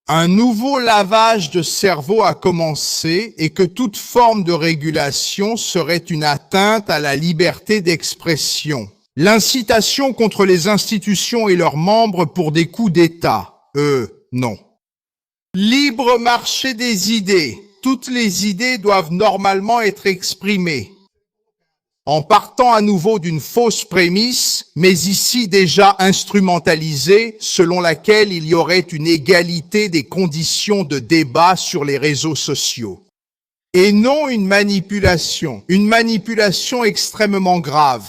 Un nouveau lavage de cerveau a commencé et que toute forme de régulation serait une atteinte à la liberté d'expression. L'incitation contre les institutions et leurs membres pour des coups d'État. Non. Libre marché des idées. Toutes les idées doivent normalement être exprimées. En partant à nouveau d'une fausse prémisse, mais ici déjà instrumentalisée, selon laquelle il y aurait une égalité des conditions de débat sur les réseaux sociaux. Et non une manipulation extrêmement grave.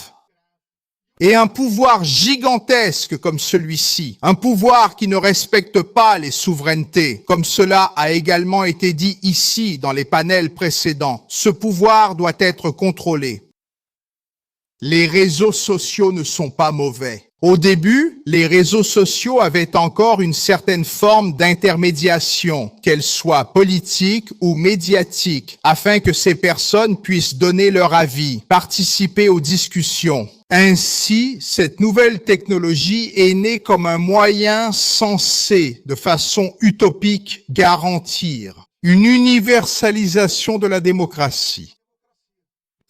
Et un pouvoir gigantesque comme celui-ci, un pouvoir qui ne respecte pas les souverainetés, comme cela a également été dit ici dans les panels précédents, ce pouvoir doit être contrôlé. Les réseaux sociaux ne sont pas mauvais. Au début, les réseaux sociaux avaient encore une certaine forme d'intermédiation, qu'elle soit politique ou médiatique, afin que ces personnes puissent donner leur avis, participer aux discussions. Ainsi, cette nouvelle technologie est née comme un moyen censé, de façon utopique, garantir une universalisation de la démocratie.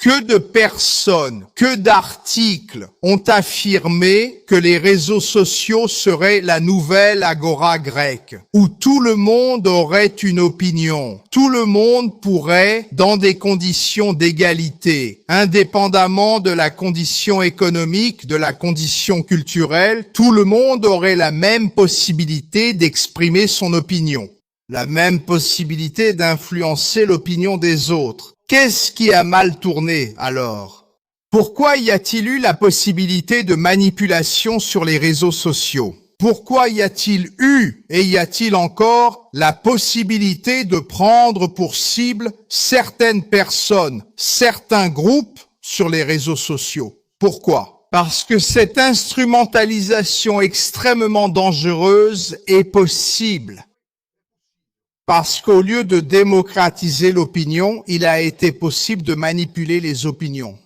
Que de personnes, que d'articles ont affirmé que les réseaux sociaux seraient la nouvelle agora grecque, où tout le monde aurait une opinion. Tout le monde pourrait, dans des conditions d'égalité, indépendamment de la condition économique, de la condition culturelle, tout le monde aurait la même possibilité d'exprimer son opinion, la même possibilité d'influencer l'opinion des autres. Qu'est-ce qui a mal tourné alors? Pourquoi y a-t-il eu la possibilité de manipulation sur les réseaux sociaux? Pourquoi y a-t-il eu et y a-t-il encore la possibilité de prendre pour cible certaines personnes, certains groupes sur les réseaux sociaux? Pourquoi? Parce que cette instrumentalisation extrêmement dangereuse est possible. Parce qu'au lieu de démocratiser l'opinion, il a été possible de manipuler les opinions.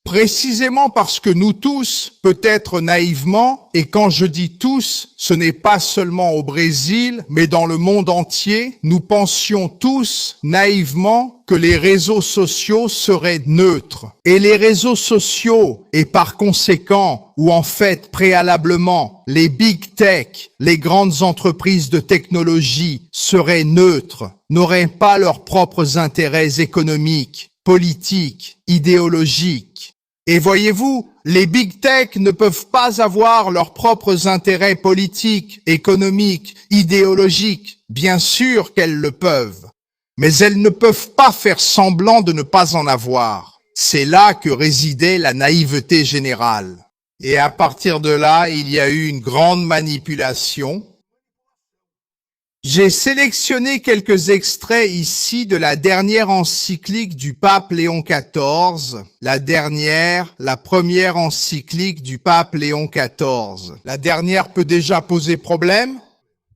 Précisément parce que nous tous, peut-être naïvement, et quand je dis tous, ce n'est pas seulement au Brésil, mais dans le monde entier, nous pensions tous, naïvement, que les réseaux sociaux seraient neutres. Et les réseaux sociaux, et par conséquent, ou en fait préalablement, les big tech, les grandes entreprises de technologie, seraient neutres, n'auraient pas leurs propres intérêts économiques, politiques, idéologiques. Et voyez-vous, les big tech ne peuvent pas avoir leurs propres intérêts politiques, économiques, idéologiques. Bien sûr qu'elles le peuvent. Mais elles ne peuvent pas faire semblant de ne pas en avoir. C'est là que résidait la naïveté générale. Et à partir de là, il y a eu une grande manipulation. J'ai sélectionné quelques extraits ici de la dernière encyclique du pape Léon XIV. La première encyclique du pape Léon XIV. La dernière peut déjà poser problème.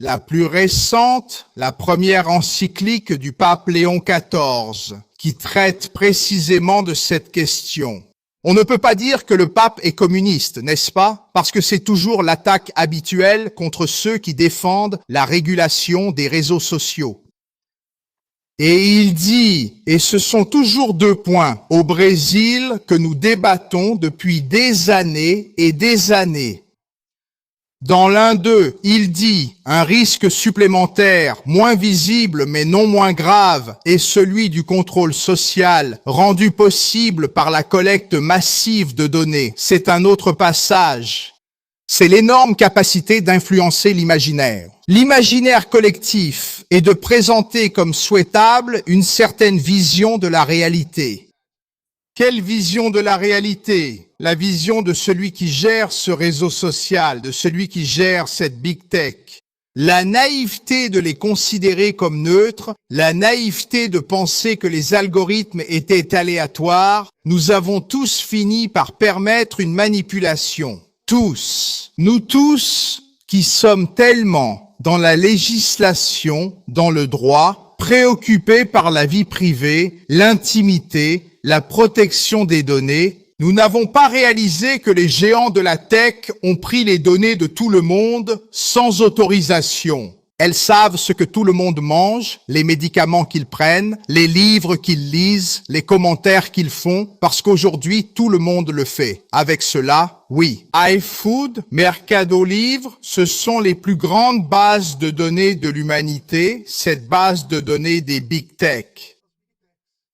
La plus récente, la première encyclique du pape Léon XIV, qui traite précisément de cette question. On ne peut pas dire que le pape est communiste, n'est-ce pas? Parce que c'est toujours l'attaque habituelle contre ceux qui défendent la régulation des réseaux sociaux. Et il dit, et ce sont toujours deux points, au Brésil que nous débattons depuis des années et des années. Dans l'un d'eux, il dit « Un risque supplémentaire, moins visible mais non moins grave, est celui du contrôle social, rendu possible par la collecte massive de données. » C'est un autre passage. C'est l'énorme capacité d'influencer l'imaginaire. L'imaginaire collectif est de présenter comme souhaitable une certaine vision de la réalité. Quelle vision de la réalité? La vision de celui qui gère ce réseau social, de celui qui gère cette big tech. La naïveté de les considérer comme neutres, la naïveté de penser que les algorithmes étaient aléatoires, nous avons tous fini par permettre une manipulation. Tous. Nous tous qui sommes tellement dans la législation, dans le droit, préoccupés par la vie privée, l'intimité, la protection des données, Nous n'avons pas réalisé que les géants de la tech ont pris les données de tout le monde sans autorisation. Elles savent ce que tout le monde mange, les médicaments qu'ils prennent, les livres qu'ils lisent, les commentaires qu'ils font, parce qu'aujourd'hui, tout le monde le fait. Avec cela, oui. iFood, Mercado Livre, ce sont les plus grandes bases de données de l'humanité, cette base de données des big tech.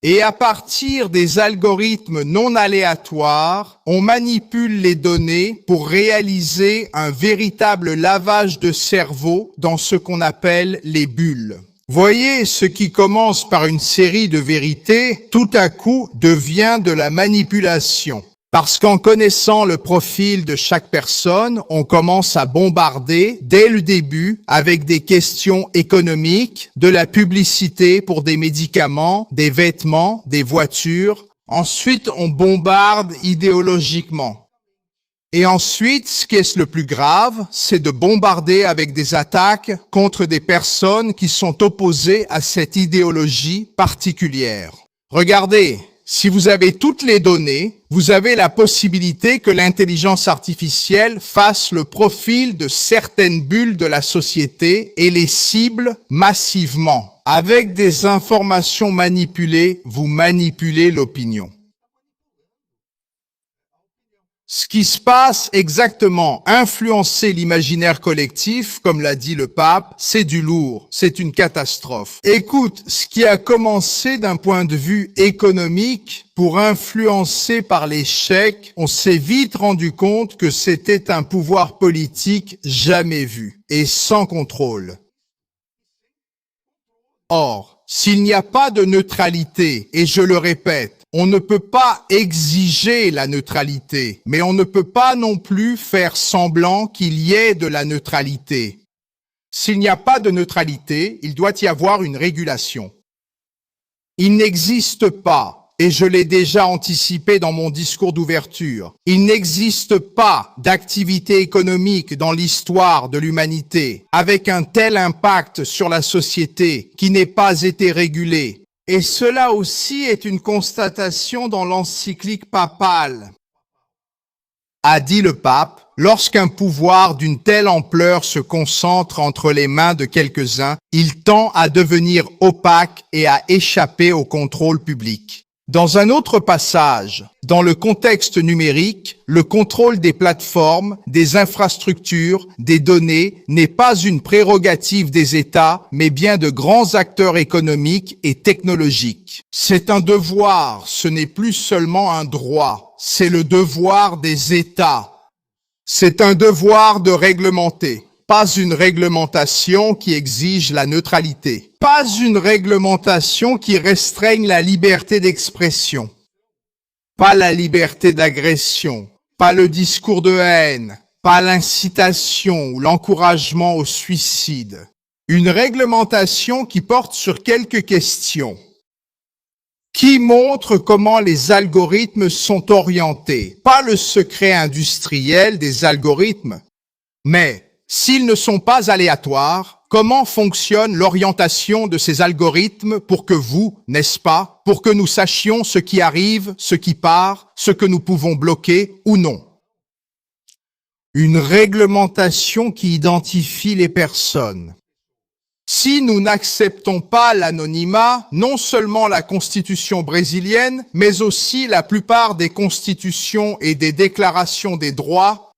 Et à partir des algorithmes non aléatoires, on manipule les données pour réaliser un véritable lavage de cerveau dans ce qu'on appelle les bulles. Voyez, ce qui commence par une série de vérités, tout à coup devient de la manipulation. Parce qu'en connaissant le profil de chaque personne, on commence à bombarder dès le début avec des questions économiques, de la publicité pour des médicaments, des vêtements, des voitures. Ensuite, on bombarde idéologiquement. Et ensuite, ce qui est le plus grave, c'est de bombarder avec des attaques contre des personnes qui sont opposées à cette idéologie particulière. Regardez. Si vous avez toutes les données, vous avez la possibilité que l'intelligence artificielle fasse le profil de certaines bulles de la société et les cible massivement. Avec des informations manipulées, vous manipulez l'opinion. Ce qui se passe exactement, influencer l'imaginaire collectif, comme l'a dit le pape, c'est du lourd, c'est une catastrophe. Écoute, ce qui a commencé d'un point de vue économique, pour influencer par les chèques, on s'est vite rendu compte que c'était un pouvoir politique jamais vu et sans contrôle. Or, s'il n'y a pas de neutralité, et je le répète, on ne peut pas exiger la neutralité, mais on ne peut pas non plus faire semblant qu'il y ait de la neutralité. S'il n'y a pas de neutralité, il doit y avoir une régulation. Il n'existe pas, et je l'ai déjà anticipé dans mon discours d'ouverture, il n'existe pas d'activité économique dans l'histoire de l'humanité avec un tel impact sur la société qui n'ait pas été régulée. Et cela aussi est une constatation dans l'encyclique papale. A dit le pape, lorsqu'un pouvoir d'une telle ampleur se concentre entre les mains de quelques-uns, il tend à devenir opaque et à échapper au contrôle public. Dans un autre passage, dans le contexte numérique, le contrôle des plateformes, des infrastructures, des données n'est pas une prérogative des États, mais bien de grands acteurs économiques et technologiques. C'est un devoir, ce n'est plus seulement un droit, c'est le devoir des États. C'est un devoir de réglementer. Pas une réglementation qui exige la neutralité. Pas une réglementation qui restreigne la liberté d'expression. Pas la liberté d'agression. Pas le discours de haine. Pas l'incitation ou l'encouragement au suicide. Une réglementation qui porte sur quelques questions. Qui montre comment les algorithmes sont orientés. Pas le secret industriel des algorithmes, mais s'ils ne sont pas aléatoires, comment fonctionne l'orientation de ces algorithmes pour que vous, n'est-ce pas, pour que nous sachions ce qui arrive, ce qui part, ce que nous pouvons bloquer ou non? Une réglementation qui identifie les personnes. Si nous n'acceptons pas l'anonymat, non seulement la constitution brésilienne, mais aussi la plupart des constitutions et des déclarations des droits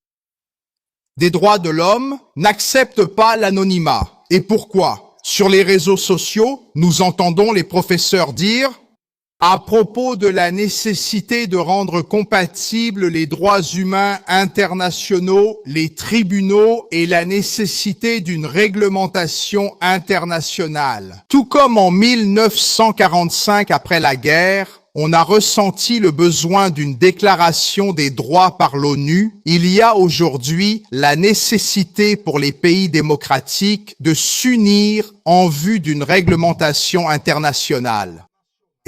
de l'homme n'acceptent pas l'anonymat. Et pourquoi? Sur les réseaux sociaux, nous entendons les professeurs dire à propos de la nécessité de rendre compatibles les droits humains internationaux, les tribunaux et la nécessité d'une réglementation internationale. Tout comme en 1945 après la guerre, on a ressenti le besoin d'une déclaration des droits par l'ONU, il y a aujourd'hui la nécessité pour les pays démocratiques de s'unir en vue d'une réglementation internationale.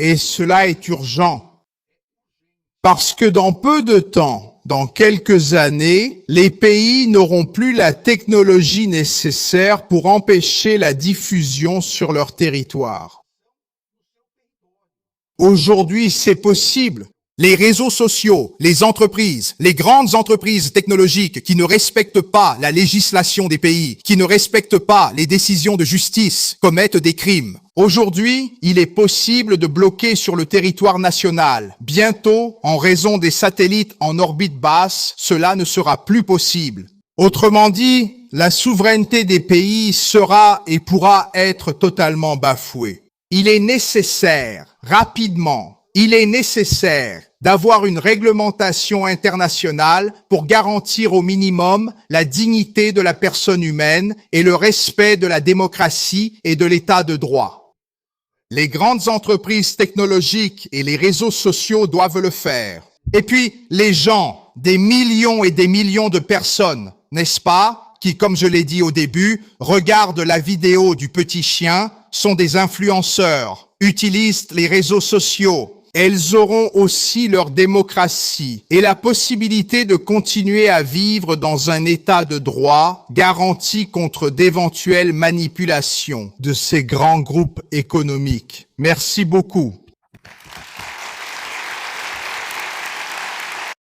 Et cela est urgent, parce que dans peu de temps, dans quelques années, les pays n'auront plus la technologie nécessaire pour empêcher la diffusion sur leur territoire. Aujourd'hui, c'est possible. Les réseaux sociaux, les entreprises, les grandes entreprises technologiques qui ne respectent pas la législation des pays, qui ne respectent pas les décisions de justice, commettent des crimes. Aujourd'hui, il est possible de bloquer sur le territoire national. Bientôt, en raison des satellites en orbite basse, cela ne sera plus possible. Autrement dit, la souveraineté des pays sera et pourra être totalement bafouée. Il est nécessaire, rapidement, d'avoir une réglementation internationale pour garantir au minimum la dignité de la personne humaine et le respect de la démocratie et de l'état de droit. Les grandes entreprises technologiques et les réseaux sociaux doivent le faire. Et puis, les gens, des millions et des millions de personnes, n'est-ce pas, qui, comme je l'ai dit au début, regardent la vidéo du petit chien, sont des influenceurs, utilisent les réseaux sociaux. Elles auront aussi leur démocratie et la possibilité de continuer à vivre dans un état de droit garanti contre d'éventuelles manipulations de ces grands groupes économiques. Merci beaucoup.